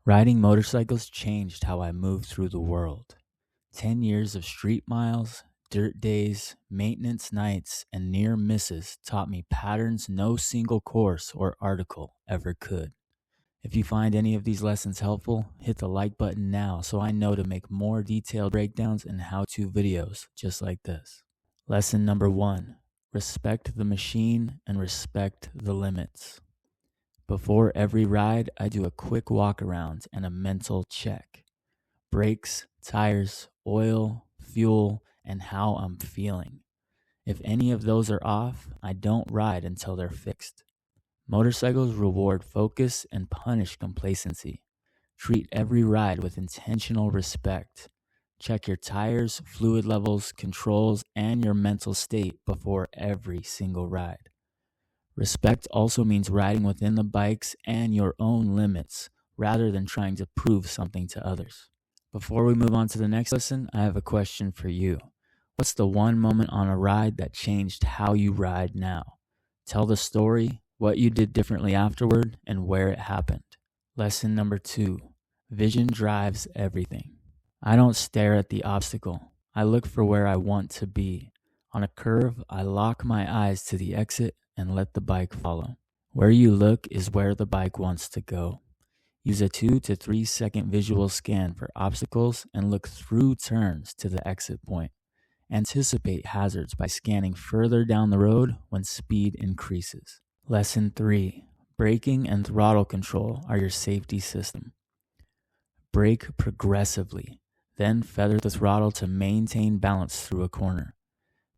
Riding motorcycles changed how I moved through the world. 10 years of street miles, dirt days, maintenance nights, and near misses taught me patterns no single course or article ever could. If you find any of these lessons helpful, hit the like button now so I know to make more detailed breakdowns and how-to videos just like this. Lesson number 1. Respect the machine and respect the limits. Before every ride, I do a quick walk around and a mental check. Brakes, tires, oil, fuel, and how I'm feeling. If any of those are off, I don't ride until they're fixed. Motorcycles reward focus and punish complacency. Treat every ride with intentional respect. Check your tires, fluid levels, controls, and your mental state before every single ride. Respect also means riding within the bikes and your own limits, rather than trying to prove something to others. Before we move on to the next lesson, I have a question for you. What's the one moment on a ride that changed how you ride now? Tell the story, what you did differently afterward, and where it happened. Lesson number 2. Vision drives everything. I don't stare at the obstacle. I look for where I want to be. On a curve, I lock my eyes to the exit and let the bike follow. Where you look is where the bike wants to go. Use a 2 to 3 second visual scan for obstacles and look through turns to the exit point. Anticipate hazards by scanning further down the road when speed increases. Lesson 3. Braking and throttle control are your safety system. Brake progressively, then feather the throttle to maintain balance through a corner.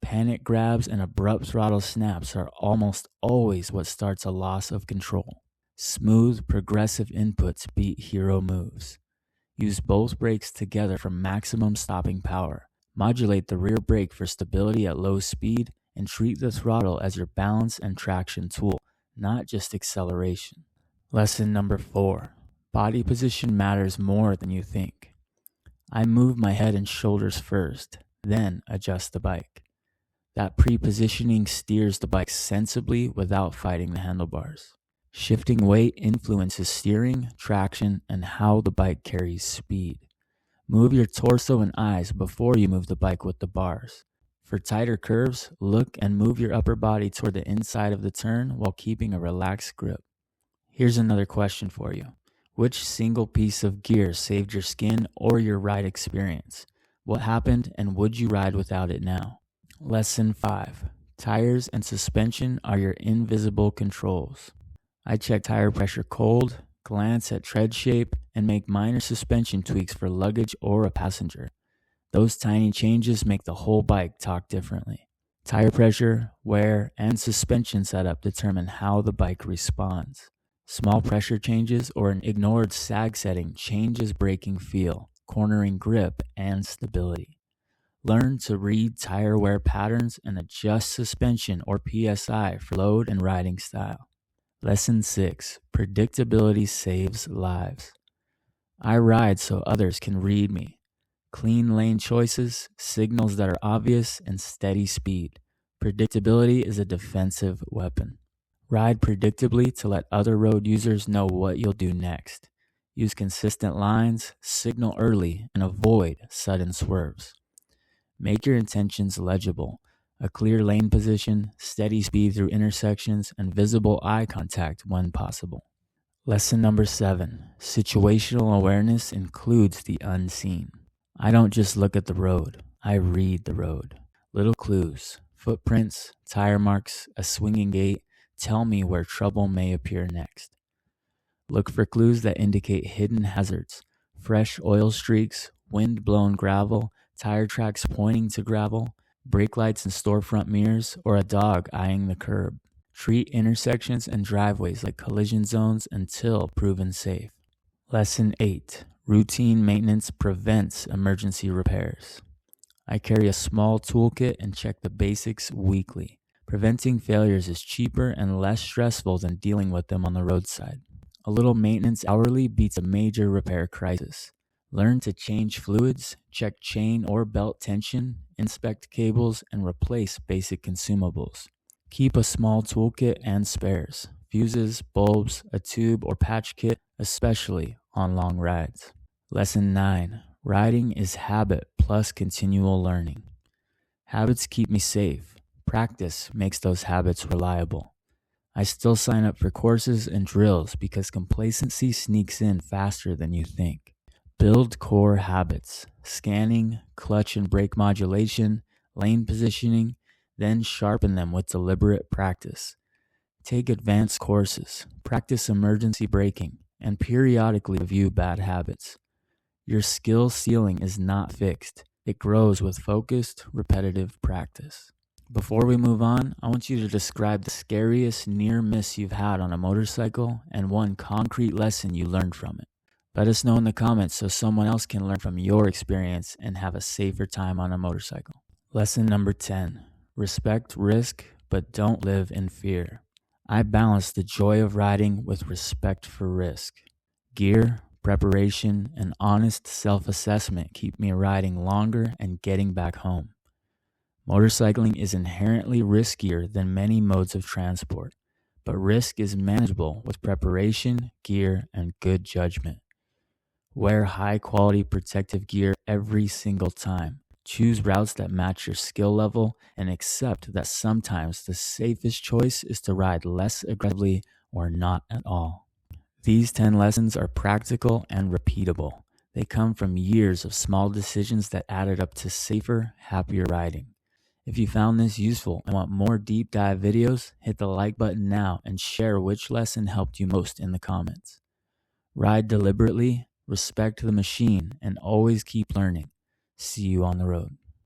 Panic grabs and abrupt throttle snaps are almost always what starts a loss of control. Smooth, progressive inputs beat hero moves. Use both brakes together for maximum stopping power. Modulate the rear brake for stability at low speed, and treat the throttle as your balance and traction tool, not just acceleration. Lesson number 4. Body position matters more than you think. I move my head and shoulders first, then adjust the bike. That pre-positioning steers the bike sensibly without fighting the handlebars. Shifting weight influences steering, traction, and how the bike carries speed. Move your torso and eyes before you move the bike with the bars. For tighter curves, look and move your upper body toward the inside of the turn while keeping a relaxed grip. Here's another question for you. Which single piece of gear saved your skin or your ride experience? What happened, and would you ride without it now? Lesson 5. Tires and suspension are your invisible controls. I check tire pressure cold, glance at tread shape, and make minor suspension tweaks for luggage or a passenger. Those tiny changes make the whole bike talk differently. Tire pressure, wear, and suspension setup determine how the bike responds. Small pressure changes or an ignored sag setting changes braking feel, cornering grip, and stability. Learn to read tire wear patterns and adjust suspension or PSI for load and riding style. Lesson 6. Predictability saves lives. I ride so others can read me. Clean lane choices, signals that are obvious, and steady speed. Predictability is a defensive weapon. Ride predictably to let other road users know what you'll do next. Use consistent lines, signal early, and avoid sudden swerves. Make your intentions legible. A clear lane position, steady speed through intersections, and visible eye contact when possible. Lesson number 7. Situational awareness includes the unseen. I don't just look at the road. I read the road. Little clues, footprints, tire marks, a swinging gate tell me where trouble may appear next. Look for clues that indicate hidden hazards, fresh oil streaks, wind-blown gravel, tire tracks pointing to gravel, brake lights and storefront mirrors, or a dog eyeing the curb. Treat intersections and driveways like collision zones until proven safe. Lesson 8. Routine maintenance prevents emergency repairs. I carry a small toolkit and check the basics weekly. Preventing failures is cheaper and less stressful than dealing with them on the roadside. A little maintenance hourly beats a major repair crisis. Learn to change fluids, check chain or belt tension, inspect cables, and replace basic consumables. Keep a small toolkit and spares, fuses, bulbs, a tube or patch kit, especially on long rides. Lesson 9. Riding is habit plus continual learning. Habits keep me safe. Practice makes those habits reliable. I still sign up for courses and drills because complacency sneaks in faster than you think. Build core habits: scanning, clutch and brake modulation, lane positioning, then sharpen them with deliberate practice. Take advanced courses, practice emergency braking, and periodically review bad habits. Your skill ceiling is not fixed. It grows with focused, repetitive practice. Before we move on, I want you to describe the scariest near miss you've had on a motorcycle and one concrete lesson you learned from it. Let us know in the comments so someone else can learn from your experience and have a safer time on a motorcycle. Lesson number 10. Respect risk, but don't live in fear. I balance the joy of riding with respect for risk. Gear, preparation, and honest self-assessment keep me riding longer and getting back home. Motorcycling is inherently riskier than many modes of transport, but risk is manageable with preparation, gear, and good judgment. Wear high-quality protective gear every single time. Choose routes that match your skill level and accept that sometimes the safest choice is to ride less aggressively or not at all. These 10 lessons are practical and repeatable. They come from years of small decisions that added up to safer, happier riding. If you found this useful and want more deep dive videos, hit the like button now and share which lesson helped you most in the comments. Ride deliberately, respect the machine, and always keep learning. See you on the road.